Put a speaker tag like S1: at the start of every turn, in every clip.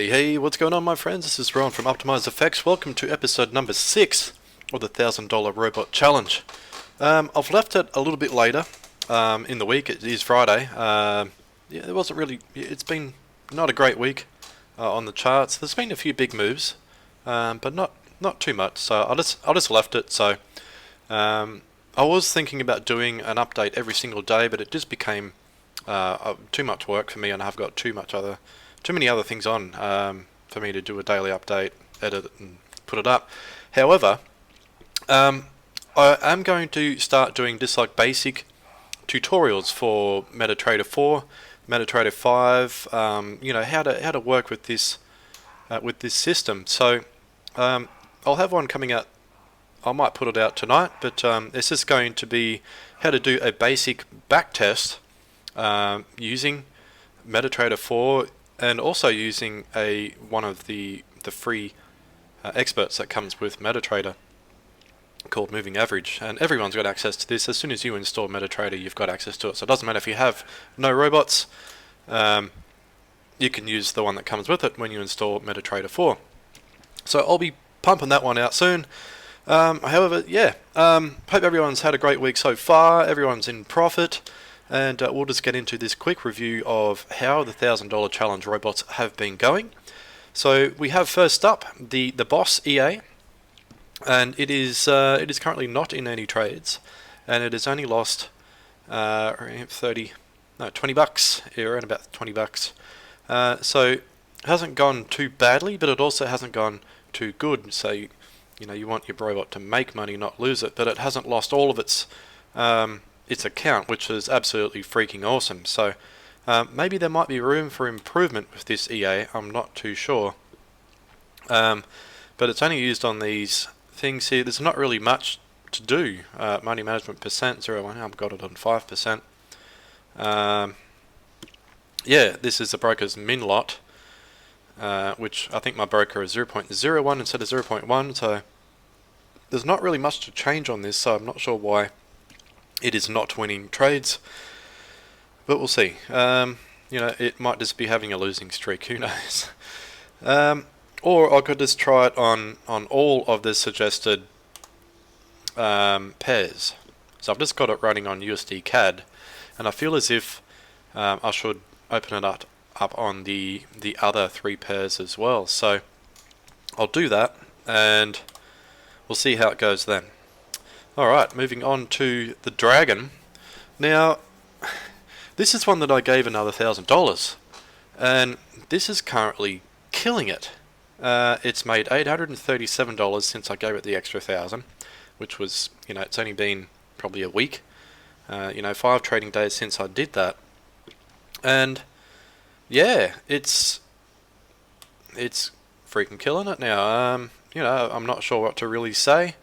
S1: Hey, what's going on, my friends? This is Ron from Optimize Effects. Welcome to episode number 6 of the $1,000 Robot Challenge. I've left it a little bit later in the week. It is Friday. It's been not a great week on the charts. There's been a few big moves, but not too much. So I just left it. So I was thinking about doing an update every single day, but it just became too much work for me, and I've got too many other things on for me to do a daily update, edit it, and put it up. However, I am going to start doing just like basic tutorials for MetaTrader 4, MetaTrader 5. How to work with this system. So I'll have one coming out. I might put it out tonight, but it's just going to be how to do a basic back test using MetaTrader 4. And also using one of the free experts that comes with MetaTrader called Moving Average. And everyone's got access to this. As soon as you install MetaTrader, you've got access to it. So it doesn't matter if you have no robots, you can use the one that comes with it when you install MetaTrader 4. So I'll be pumping that one out soon. However, hope everyone's had a great week so far. Everyone's in profit. And we'll just get into this quick review of how the $1,000 challenge robots have been going. So we have first up the Boss EA, and it is currently not in any trades, and it has only lost 20 bucks, around about 20 bucks. So it hasn't gone too badly, but it also hasn't gone too good. So you want your robot to make money, not lose it, but it hasn't lost all of its account, which is absolutely freaking awesome. So maybe there might be room for improvement with this EA. I'm not too sure, but it's only used on these things here. There's not really much to do. Money management percent 0.1. I've got it on 5%. This is the broker's min lot, which I think my broker is 0.01 instead of 0.1. So there's not really much to change on this. So I'm not sure why it is not winning trades, but we'll see. It might just be having a losing streak, who knows. Or I could just try it on all of the suggested pairs. So I've just got it running on USD CAD, and I feel as if I should open it up on the other 3 pairs as well. So I'll do that, and we'll see how it goes then. Alright, moving on to the Dragon. Now, this is one that I gave another $1,000, and this is currently killing it. It's made $837 since I gave it the extra 1,000, which was, it's only been probably a week. 5 trading days since I did that. And, yeah, it's freaking killing it now. I'm not sure what to really say.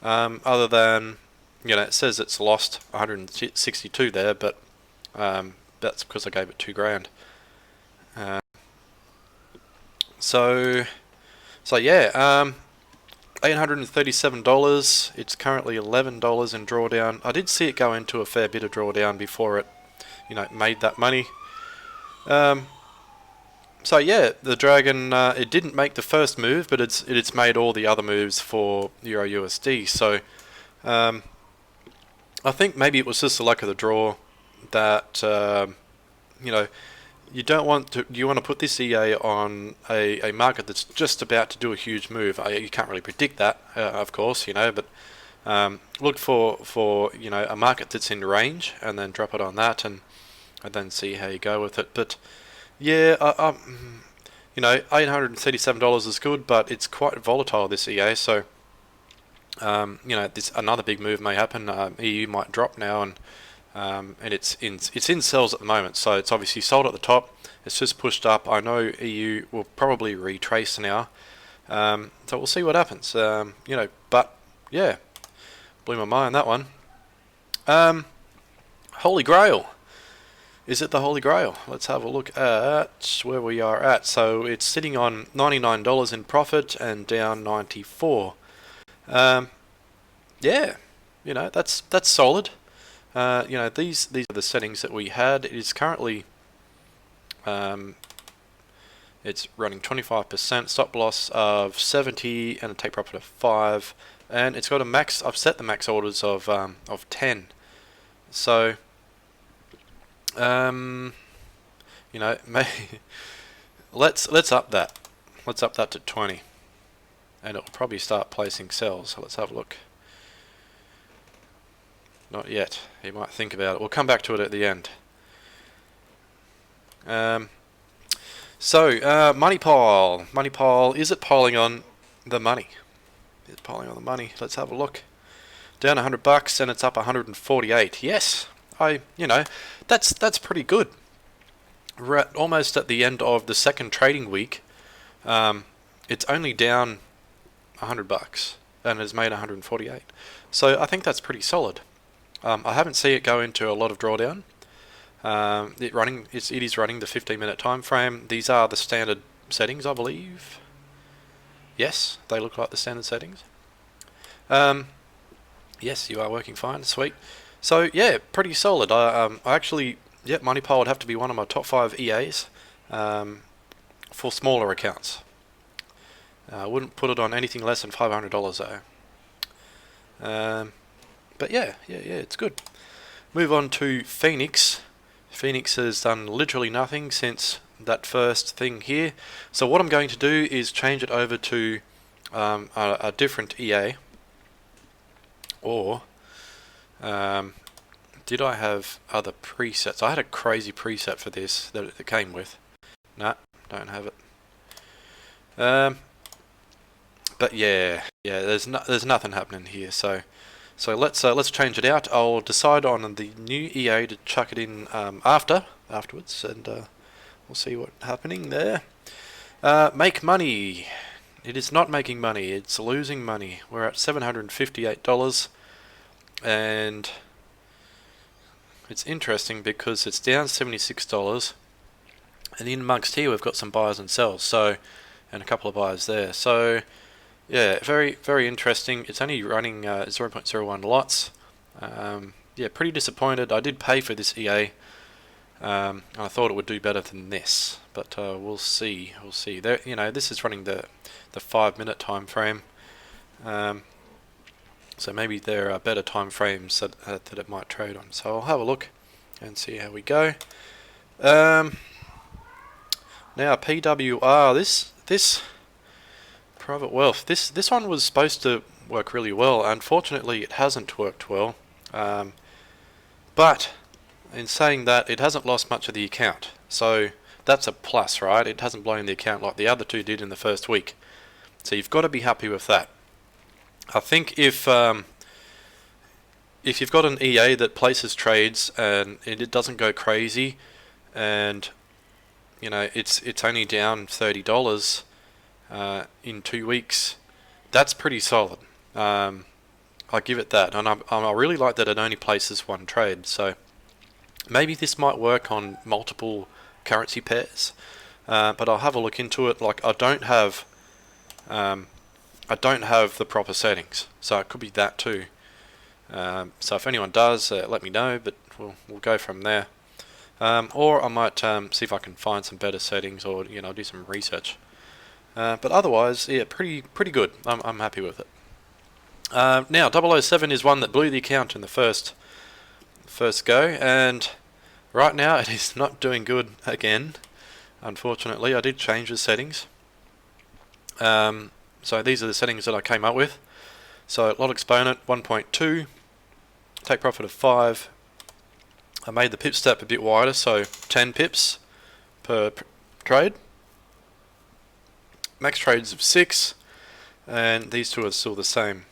S1: Other than, it says it's lost 162 there, but that's because I gave it $2,000. $837. It's currently $11 in drawdown. I did see it go into a fair bit of drawdown before it, made that money. The Dragon, it didn't make the first move, but it's made all the other moves for Euro USD. So I think maybe it was just the luck of the draw that you want to put this EA on a market that's just about to do a huge move. You can't really predict that, of course, but look for a market that's in range, and then drop it on that, and then see how you go with it. But yeah, $837 is good, but it's quite volatile, this EA. So, this another big move may happen. EU might drop now, and it's in sells at the moment. So it's obviously sold at the top. It's just pushed up. I know EU will probably retrace now. So we'll see what happens. But yeah, blew my mind, that one. Holy Grail. Is it the Holy Grail? Let's have a look at where we are at. So it's sitting on $99 in profit and down 94. That's solid. These are the settings that we had. It is currently It's running 25%, stop loss of 70, and a take profit of 5. And it's got a max. I've set the max orders of 10. So, you know, maybe let's up that. Let's up that to 20, and it'll probably start placing sells. So let's have a look. Not yet. You might think about it. We'll come back to it at the end. Money pile. Money pile. Is it piling on the money? Is it piling on the money? Let's have a look. Down $100 and it's up 148. Yes, that's pretty good. We're almost at the end of the second trading week. It's only down $100 and has made 148. So I think that's pretty solid. I haven't seen it go into a lot of drawdown. It is running the 15-minute time frame. These are the standard settings, I believe. Yes, they look like the standard settings. Yes, you are working fine. Sweet. So yeah, pretty solid. I actually, MoneyPile would have to be one of my top 5 EAs for smaller accounts. I wouldn't put it on anything less than $500 though. But yeah, it's good. Move on to Phoenix. Phoenix has done literally nothing since that first thing here. So what I'm going to do is change it over to a different EA. Or did I have other presets? I had a crazy preset for this that it came with. Nah, don't have it. But yeah, there's nothing happening here. So let's change it out. I'll decide on the new EA to chuck it in afterwards, and we'll see what's happening there. Make money. It is not making money. It's losing money. We're at $758, and it's interesting because it's down $76, and in amongst here we've got some buyers and sells, and a couple of buyers there. So yeah, very very interesting. It's only running 0.01 lots. Yeah, pretty disappointed. I did pay for this EA. I thought it would do better than this, but we'll see. We'll see. There, this is running the 5-minute time frame. So maybe there are better time frames that it might trade on. So I'll have a look and see how we go. Now PWR, this private wealth, this one was supposed to work really well. Unfortunately, it hasn't worked well. But in saying that, it hasn't lost much of the account. So that's a plus, right? It hasn't blown the account like the other two did in the first week. So you've got to be happy with that. I think if you've got an EA that places trades and it doesn't go crazy, and it's only down $30 in 2 weeks, that's pretty solid. I give it that, and I really like that it only places one trade. So maybe this might work on multiple currency pairs, but I'll have a look into it. Like I don't have the proper settings, so it could be that too. So if anyone does, let me know, but we'll go from there. Or I might see if I can find some better settings, or do some research. But otherwise, yeah, pretty good. I'm happy with it. Now 007 is one that blew the account in the first go, and right now it is not doing good again. Unfortunately, I did change the settings. So these are the settings that I came up with. So lot exponent 1.2, take profit of 5. I made the pip step a bit wider, so 10 pips per trade. Max trades of 6, and these two are still the same.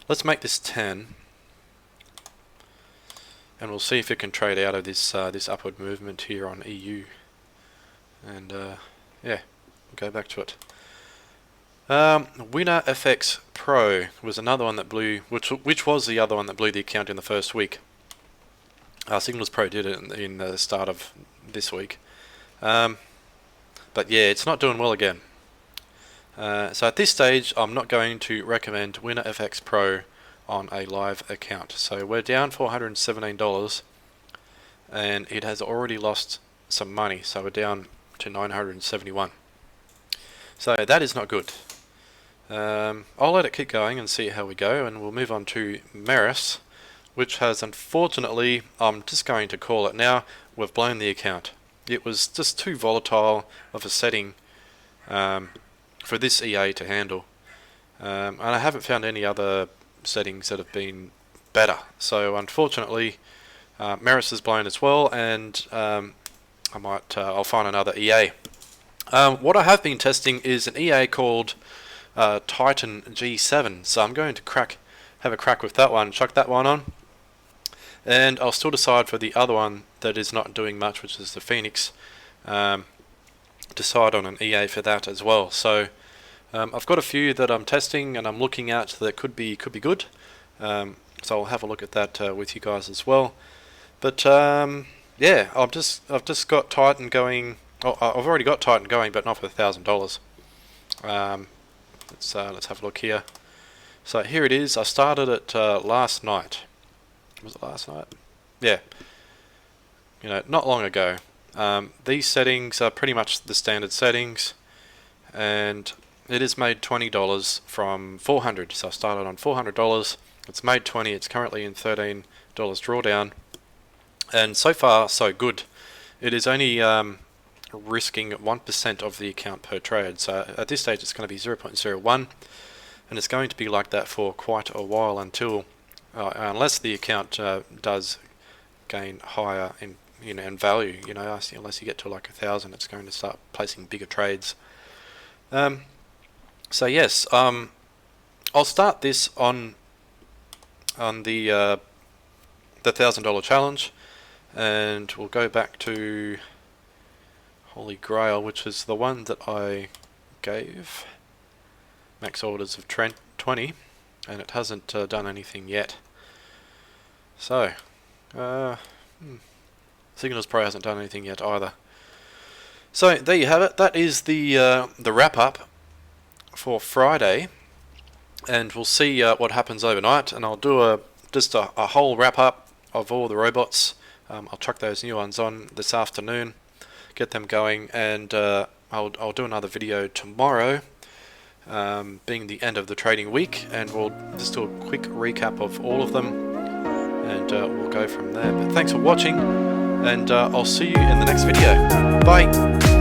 S1: Let's make this 10, and we'll see if it can trade out of this upward movement here on EU. And yeah, go back to it. Winner FX Pro was another one that blew, which was the other one that blew the account in the first week. Signals Pro did it in the start of this week. But yeah, it's not doing well again. So at this stage, I'm not going to recommend Winner FX Pro on a live account. So we're down $417. and it has already lost some money, so we're down to 971. So that is not good. I'll let it keep going and see how we go, and we'll move on to Maris, which has, unfortunately, I'm just going to call it now, we've blown the account. It was just too volatile of a setting for this EA to handle, and I haven't found any other settings that have been better. So unfortunately, Maris is blown as well, and I'll find another EA. What I have been testing is an EA called Titan G7, so I'm going to have a crack with that one, chuck that one on, and I'll still decide for the other one that is not doing much, which is the Phoenix. Decide on an EA for that as well. So I've got a few that I'm testing and I'm looking at that could be good. So I'll have a look at that with you guys as well. But yeah, I've just got Titan going. Oh, I've already got Titan going, but not for $1,000. Let's have a look here. So here it is. I started it last night. Was it last night? Yeah. Not long ago. These settings are pretty much the standard settings, and it is made $20 from $400. So I started on $400. It's made $20. It's currently in $13 drawdown, and so far so good. It is only risking 1% of the account per trade. So at this stage it's going to be 0.01, and it's going to be like that for quite a while until, unless the account does gain higher in value. Unless you get to like 1,000, it's going to start placing bigger trades. So yes, I'll start this on the $1,000 challenge, and we'll go back to Holy Grail, which is the one that I gave max orders of 20, and it hasn't done anything yet. So Signals Pro hasn't done anything yet either. So there you have it. That is the wrap up for Friday, and we'll see what happens overnight. And I'll do just a whole wrap up of all the robots. I'll chuck those new ones on this afternoon, get them going, and I'll do another video tomorrow, being the end of the trading week, and we'll just do a quick recap of all of them, and we'll go from there. But thanks for watching, and I'll see you in the next video. Bye!